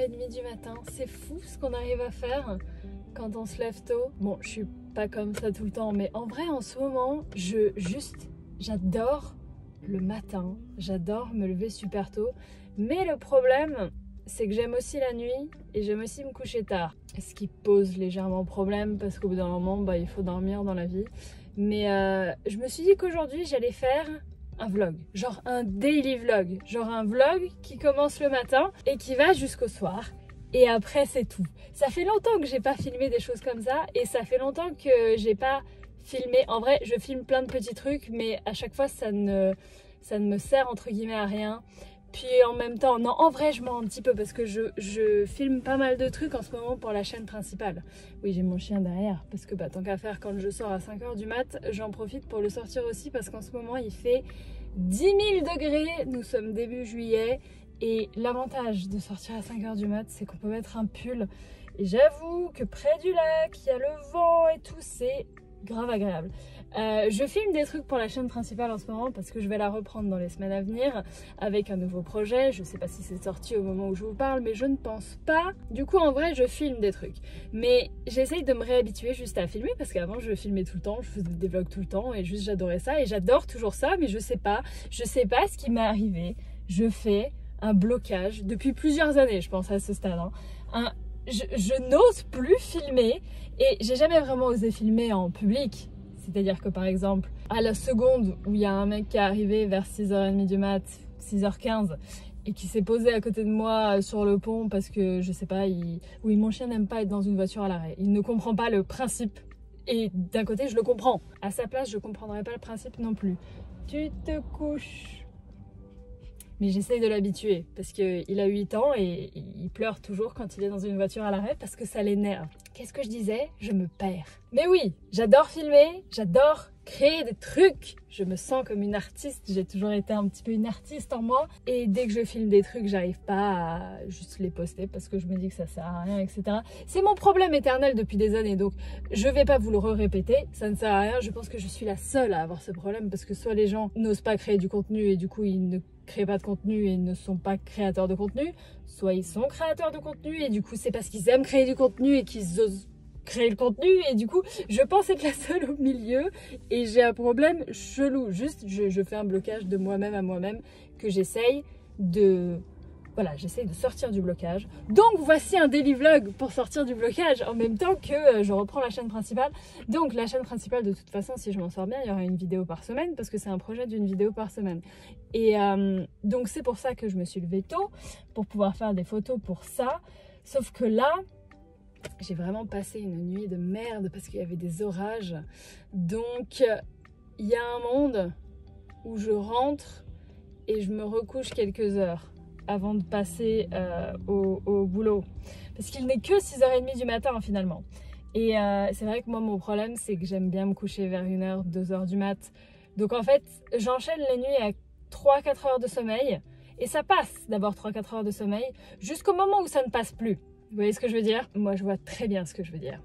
6h30 du matin. C'est fou ce qu'on arrive à faire quand on se lève tôt. Bon, je suis pas comme ça tout le temps, mais en vrai, en ce moment, j'adore le matin. J'adore me lever super tôt. Mais le problème, c'est que j'aime aussi la nuit et j'aime aussi me coucher tard. Ce qui pose légèrement problème parce qu'au bout d'un moment, bah, il faut dormir dans la vie. Mais je me suis dit qu'aujourd'hui, j'allais faire un vlog, genre un daily vlog, genre un vlog qui commence le matin et qui va jusqu'au soir. Et après, c'est tout. Ça fait longtemps que j'ai pas filmé des choses comme ça et ça fait longtemps que j'ai pas filmé. En vrai, je filme plein de petits trucs, mais à chaque fois, ça ne me sert entre guillemets à rien. Puis en même temps, non, en vrai, je mens un petit peu parce que je filme pas mal de trucs en ce moment pour la chaîne principale. Oui, j'ai mon chien derrière parce que bah, tant qu'à faire, quand je sors à 5h du mat, j'en profite pour le sortir aussi parce qu'en ce moment, il fait 10 000 degrés. Nous sommes début juillet et l'avantage de sortir à 5h du mat, c'est qu'on peut mettre un pull. Et j'avoue que près du lac, il y a le vent et tout, c'est grave agréable. Je filme des trucs pour la chaîne principale en ce moment parce que je vais la reprendre dans les semaines à venir avec un nouveau projet. Je sais pas si c'est sorti au moment où je vous parle, mais je ne pense pas. Du coup, en vrai, je filme des trucs. Mais j'essaye de me réhabituer juste à filmer parce qu'avant, je filmais tout le temps, je faisais des vlogs tout le temps et juste j'adorais ça et j'adore toujours ça, mais je sais pas ce qui m'est arrivé. Je fais un blocage depuis plusieurs années, je pense à ce stade. Hein. Je n'ose plus filmer et j'ai jamais vraiment osé filmer en public. C'est-à-dire que par exemple, à la seconde où il y a un mec qui est arrivé vers 6h30 du mat, 6h15, et qui s'est posé à côté de moi sur le pont parce que, je sais pas, oui, mon chien n'aime pas être dans une voiture à l'arrêt. Il ne comprend pas le principe. Et d'un côté, je le comprends. À sa place, je comprendrais pas le principe non plus. Tu te couches. Mais j'essaye de l'habituer parce qu'il a 8 ans et il pleure toujours quand il est dans une voiture à l'arrêt parce que ça l'énerve. Qu'est-ce que je disais? Je me perds. Mais oui, j'adore filmer, j'adore créer des trucs. Je me sens comme une artiste, j'ai toujours été un petit peu une artiste en moi. Et dès que je filme des trucs, j'arrive pas à juste les poster parce que je me dis que ça sert à rien, etc. C'est mon problème éternel depuis des années, donc je vais pas vous le répéter, ça ne sert à rien. Je pense que je suis la seule à avoir ce problème parce que soit les gens n'osent pas créer du contenu et du coup ils ne créent pas de contenu et ne sont pas créateurs de contenu, soit ils sont créateurs de contenu et du coup c'est parce qu'ils aiment créer du contenu et qu'ils osent créer le contenu et du coup je pense être la seule au milieu et j'ai un problème chelou. Juste je fais un blocage de moi-même à moi-même que j'essaye de... Voilà, j'essaye de sortir du blocage. Donc voici un daily vlog pour sortir du blocage en même temps que je reprends la chaîne principale. Donc la chaîne principale, de toute façon, si je m'en sors bien, il y aura une vidéo par semaine parce que c'est un projet d'une vidéo par semaine. Et donc c'est pour ça que je me suis levée tôt, pour pouvoir faire des photos pour ça. Sauf que là, j'ai vraiment passé une nuit de merde parce qu'il y avait des orages. Donc il y a un monde où je rentre et je me recouche quelques heures avant de passer au boulot. Parce qu'il n'est que 6h30 du matin finalement. Et c'est vrai que moi mon problème c'est que j'aime bien me coucher vers 1h, 2h du mat. Donc en fait j'enchaîne les nuits à 3-4 heures de sommeil. Et ça passe d'avoir 3-4 heures de sommeil jusqu'au moment où ça ne passe plus. Vous voyez ce que je veux dire? Moi je vois très bien ce que je veux dire.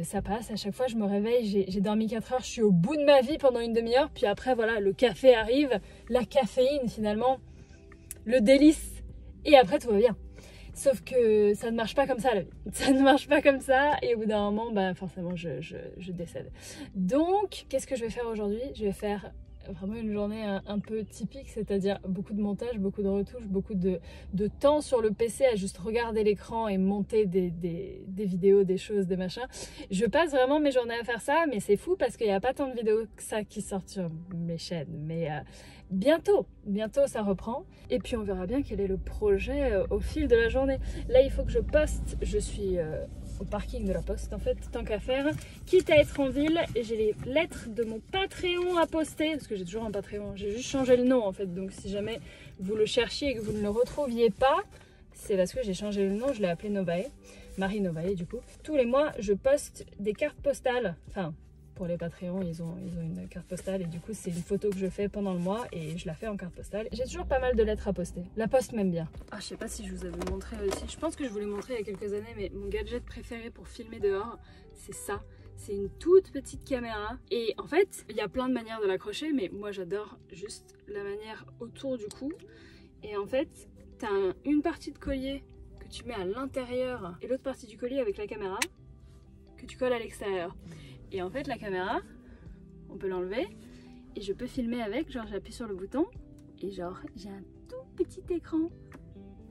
Ça passe, à chaque fois je me réveille, j'ai dormi 4 heures, je suis au bout de ma vie pendant une demi-heure. Puis après voilà, le café arrive, la caféine finalement, le délice, et après tout va bien. Sauf que ça ne marche pas comme ça la vie. Ça ne marche pas comme ça et au bout d'un moment, bah, forcément je décède. Donc qu'est-ce que je vais faire aujourd'hui? Je vais faire vraiment une journée un peu typique, c'est-à-dire beaucoup de montage, beaucoup de retouches, beaucoup de temps sur le PC à juste regarder l'écran et monter des vidéos, des choses, des machins. Je passe vraiment mes journées à faire ça, mais c'est fou parce qu'il n'y a pas tant de vidéos que ça qui sortent sur mes chaînes. Mais bientôt ça reprend. Et puis on verra bien quel est le projet au fil de la journée. Là, il faut que je poste. Je suis au parking de la poste en fait, tant qu'à faire, quitte à être en ville. Et j'ai les lettres de mon Patreon à poster parce que j'ai toujours un Patreon, j'ai juste changé le nom en fait, donc si jamais vous le cherchiez et que vous ne le retrouviez pas, c'est parce que j'ai changé le nom. Je l'ai appelé Novae, Marie Novae. Du coup tous les mois je poste des cartes postales, enfin pour les Patreons ils ont une carte postale et du coup c'est une photo que je fais pendant le mois et je la fais en carte postale. J'ai toujours pas mal de lettres à poster, la poste m'aime bien. Ah, je sais pas si je vous avais montré aussi, je pense que je vous l'ai montré il y a quelques années, mais mon gadget préféré pour filmer dehors c'est ça. C'est une toute petite caméra et en fait il y a plein de manières de l'accrocher, mais moi j'adore juste la manière autour du cou. Et en fait t'as une partie de collier tu mets à l'intérieur et l'autre partie du colis avec la caméra que tu colles à l'extérieur. Et en fait la caméra, on peut l'enlever et je peux filmer avec, genre j'appuie sur le bouton et genre j'ai un tout petit écran,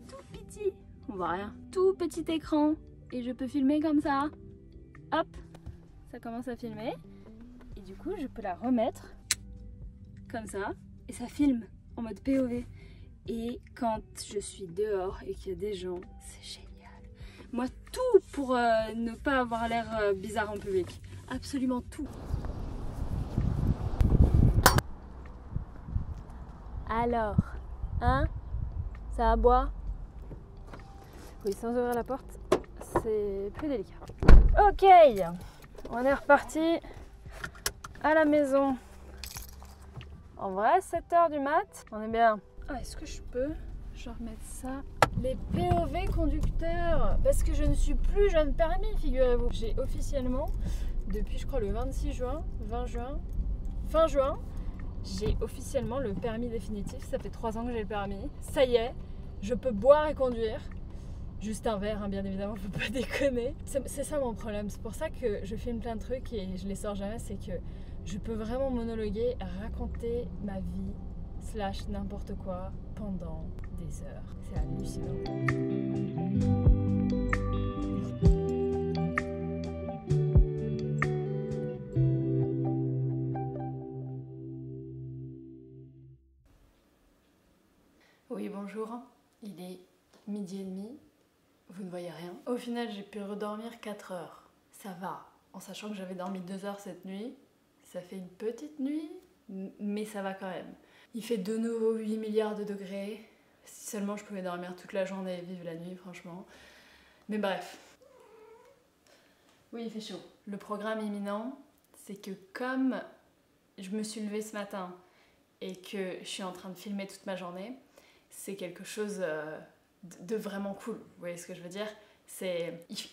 tout petit, on voit rien, tout petit écran et je peux filmer comme ça. Hop, ça commence à filmer et du coup je peux la remettre comme ça et ça filme en mode POV. Et quand je suis dehors et qu'il y a des gens, c'est génial. Moi, tout pour ne pas avoir l'air bizarre en public. Absolument tout. Alors, hein? Ça aboie? Oui, sans ouvrir la porte, c'est plus délicat. Ok, on est reparti à la maison. En vrai, 7 h du mat, on est bien. Ah, est-ce que je peux genre mettre ça? Les POV conducteurs, parce que je ne suis plus jeune permis, figurez-vous. J'ai officiellement, depuis je crois le 26 juin, 20 juin, fin juin, j'ai officiellement le permis définitif. Ça fait 3 ans que j'ai le permis. Ça y est, je peux boire et conduire. Juste un verre, hein, bien évidemment, faut pas déconner. C'est ça mon problème, c'est pour ça que je filme plein de trucs et je les sors jamais, c'est que je peux vraiment monologuer, raconter ma vie, / n'importe quoi, pendant des heures. C'est hallucinant. Oui, bonjour, il est 12h30. Vous ne voyez rien. Au final, j'ai pu redormir 4 heures. Ça va, en sachant que j'avais dormi 2 heures cette nuit. Ça fait une petite nuit, mais ça va quand même. Il fait de nouveau 8 milliards de degrés. Si seulement je pouvais dormir toute la journée et vivre la nuit, franchement. Mais bref. Oui, il fait chaud. Le programme imminent, c'est que comme je me suis levée ce matin et que je suis en train de filmer toute ma journée, c'est quelque chose de vraiment cool. Vous voyez ce que je veux dire?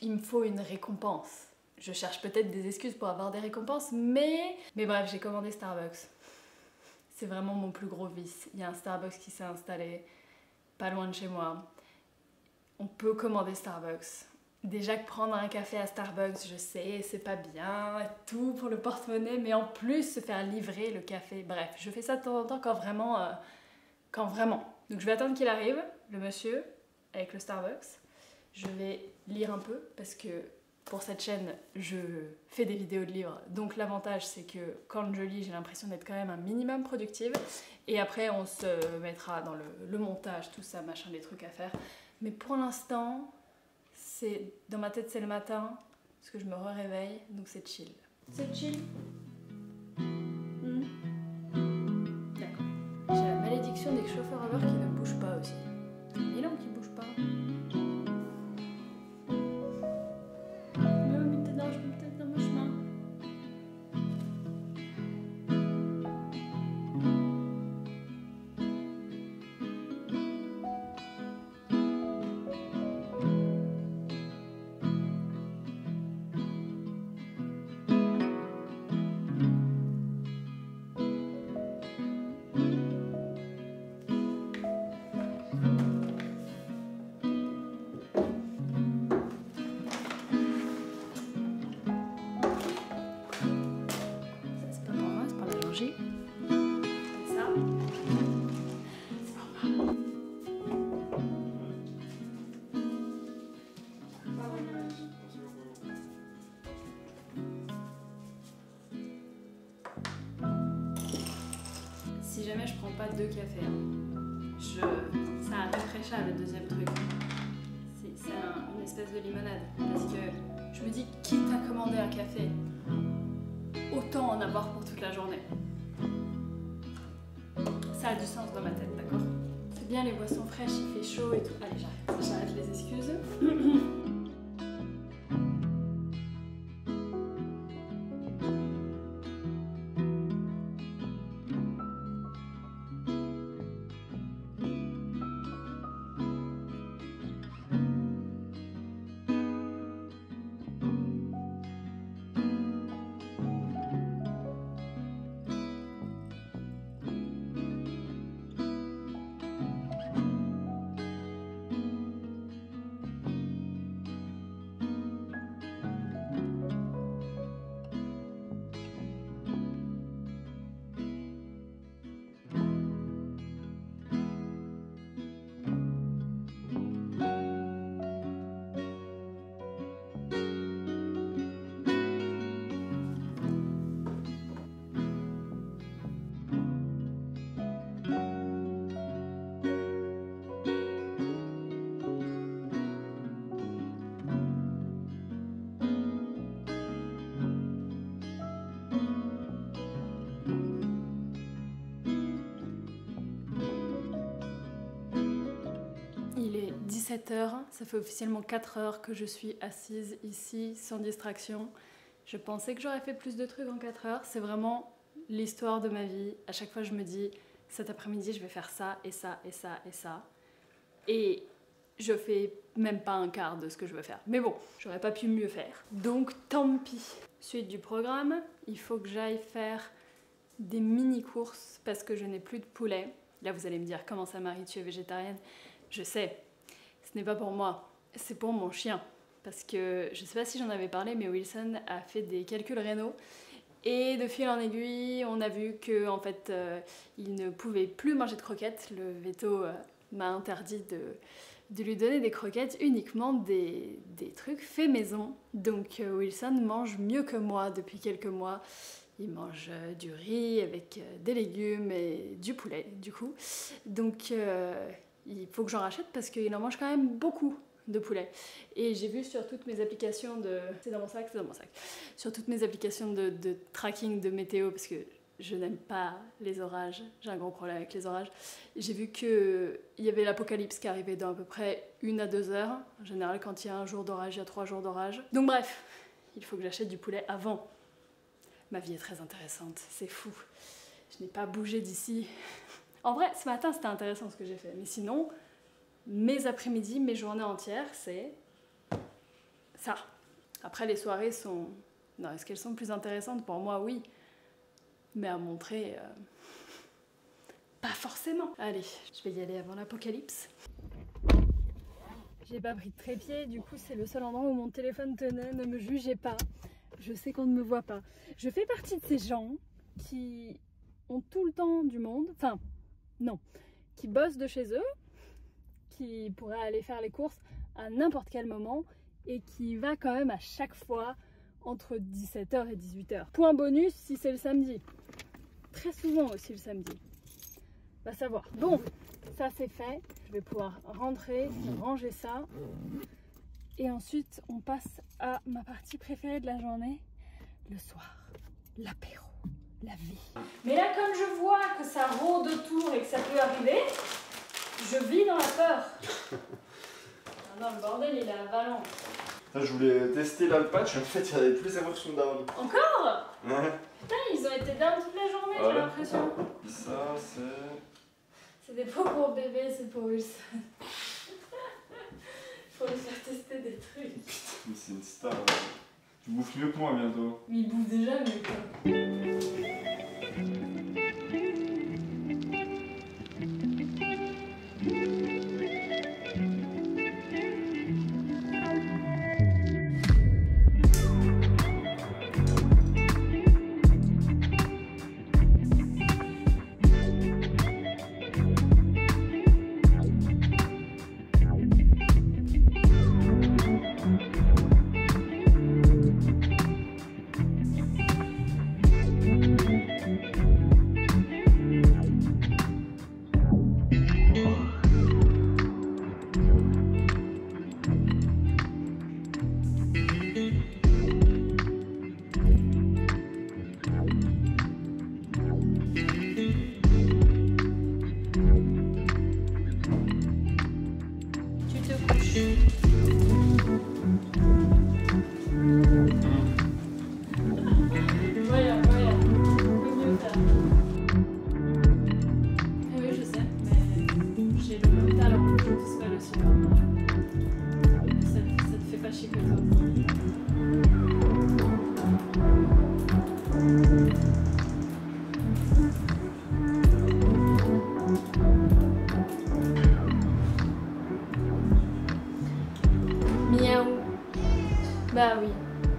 Il me faut une récompense. Je cherche peut-être des excuses pour avoir des récompenses, mais bref, j'ai commandé Starbucks. C'est vraiment mon plus gros vice. Il y a un Starbucks qui s'est installé pas loin de chez moi. On peut commander Starbucks. Déjà que prendre un café à Starbucks, je sais, c'est pas bien, tout pour le porte-monnaie, mais en plus se faire livrer le café. Bref, je fais ça de temps en temps quand vraiment. Donc je vais attendre qu'il arrive, le monsieur, avec le Starbucks. Je vais lire un peu parce que pour cette chaîne, je fais des vidéos de livres. Donc l'avantage, c'est que quand je lis, j'ai l'impression d'être quand même un minimum productive. Et après, on se mettra dans le montage, tout ça, machin, des trucs à faire. Mais pour l'instant, dans ma tête, c'est le matin, parce que je me réveille, donc c'est chill. C'est chill. D'accord. J'ai la malédiction des chauffeurs Uber qui ne bougent pas aussi. Milan qui bouge pas. Si jamais je prends pas 2 cafés, c'est un réfréchage le deuxième truc. C'est une espèce de limonade. Parce que je me dis, quitte à commander un café, autant en avoir pour toute la journée. Ça a du sens dans ma tête, d'accord? C'est bien les boissons fraîches, il fait chaud et tout. Allez, j'arrête les excuses. 17 h, ça fait officiellement 4 heures que je suis assise ici sans distraction. Je pensais que j'aurais fait plus de trucs en 4 heures, c'est vraiment l'histoire de ma vie. À chaque fois je me dis, cet après-midi je vais faire ça et ça et ça et ça. Et je fais même pas un quart de ce que je veux faire. Mais bon, j'aurais pas pu mieux faire. Donc tant pis. Suite du programme, il faut que j'aille faire des mini-courses parce que je n'ai plus de poulet. Là vous allez me dire, comment ça Marie, tu es végétarienne? Je sais, ce n'est pas pour moi, c'est pour mon chien. Parce que, je sais pas si j'en avais parlé, mais Wilson a fait des calculs rénaux. Et de fil en aiguille, on a vu que en fait, il ne pouvait plus manger de croquettes. Le veto m'a interdit de lui donner des croquettes, uniquement des trucs faits maison. Donc Wilson mange mieux que moi depuis quelques mois. Il mange du riz avec des légumes et du poulet, du coup. Donc il faut que j'en rachète parce qu'il en mange quand même beaucoup de poulet. Et j'ai vu sur toutes mes applications de... C'est dans mon sac, c'est dans mon sac. Sur toutes mes applications de tracking de météo, parce que je n'aime pas les orages, j'ai un gros problème avec les orages. J'ai vu qu'il y avait l'apocalypse qui arrivait dans à peu près 1 à 2 heures. En général, quand il y a un jour d'orage, il y a 3 jours d'orage. Donc bref, il faut que j'achète du poulet avant. Ma vie est très intéressante, c'est fou. Je n'ai pas bougé d'ici. En vrai, ce matin, c'était intéressant ce que j'ai fait. Mais sinon, mes après-midi, mes journées entières, c'est ça. Après, les soirées sont... Non, est-ce qu'elles sont plus intéressantes? Pour moi, oui. Mais à montrer... pas forcément. Allez, je vais y aller avant l'apocalypse. J'ai pas pris de trépied, du coup, c'est le seul endroit où mon téléphone tenait. Ne me jugez pas. Je sais qu'on ne me voit pas. Je fais partie de ces gens qui ont tout le temps du monde. Enfin, non. Qui bossent de chez eux, qui pourrait aller faire les courses à n'importe quel moment et qui va quand même à chaque fois entre 17 h et 18 h. Point bonus si c'est le samedi. Très souvent aussi le samedi. Va savoir. Bon, ça c'est fait. Je vais pouvoir rentrer, ranger ça. Et ensuite, on passe à ma partie préférée de la journée, le soir. L'apéro, la vie. Mais là, comme je vois que ça rôde autour et que ça peut arriver, je vis dans la peur. Ah non, le bordel, il est à Valence. Je voulais tester là le patch, en fait, il y avait tous les serveurs qui sont down. Encore? Ouais. Putain, ils ont été down toute la journée, j'ai l'impression. Ça, c'est... C'est des pots pour bébé, c'est pour Wilson. Faut lui faire tester des trucs. Putain, mais c'est une star. Tu bouffes mieux que moi bientôt. Mais il bouffe déjà mieux quoi. Bah oui.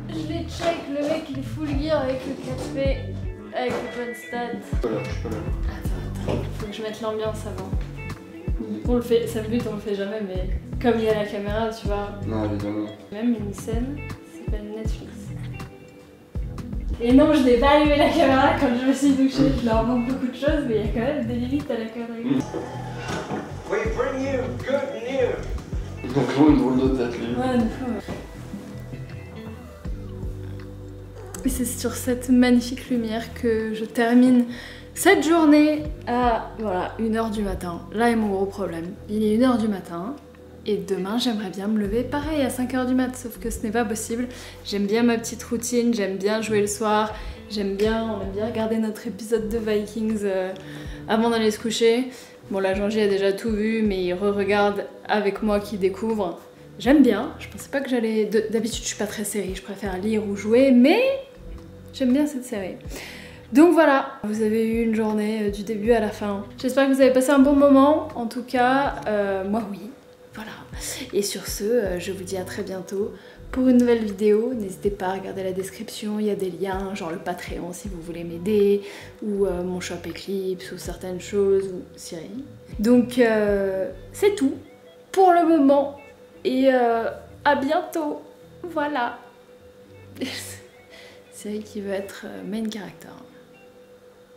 Je les check, le mec il est full gear avec le café, avec le bon stade. Voilà, je suis pas là. Attends, faut que je mette l'ambiance avant. On le fait, ça me bute, on le fait jamais, mais comme il y a la caméra, tu vois. Non, évidemment. Même une scène qui s'appelle Netflix. Et non, je n'ai pas allumé la caméra quand je me suis douchée. Je leur montre beaucoup de choses, mais il y a quand même des limites à la connerie. We bring you good news. Donc vraiment une drôle de tête, lui. Ouais, une fois, ouais. Et c'est sur cette magnifique lumière que je termine cette journée à voilà, 1 h du matin. Là est mon gros problème. Il est 1 h du matin, Et demain, j'aimerais bien me lever pareil à 5h du mat, sauf que ce n'est pas possible. J'aime bien ma petite routine, j'aime bien jouer le soir, on aime bien regarder notre épisode de Vikings avant d'aller se coucher. Bon là, Jean-J a déjà tout vu, mais il re-regarde avec moi qui découvre. J'aime bien, je pensais pas que j'allais... D'habitude, je suis pas très série, je préfère lire ou jouer, mais j'aime bien cette série. Donc voilà, vous avez eu une journée du début à la fin. J'espère que vous avez passé un bon moment, en tout cas, moi oui. Voilà. Et sur ce, je vous dis à très bientôt pour une nouvelle vidéo. N'hésitez pas à regarder la description, il y a des liens, genre le Patreon si vous voulez m'aider, ou mon shop Eclipse, ou certaines choses, ou Siri. Donc c'est tout pour le moment, et à bientôt. Voilà. Siri qui veut être main character.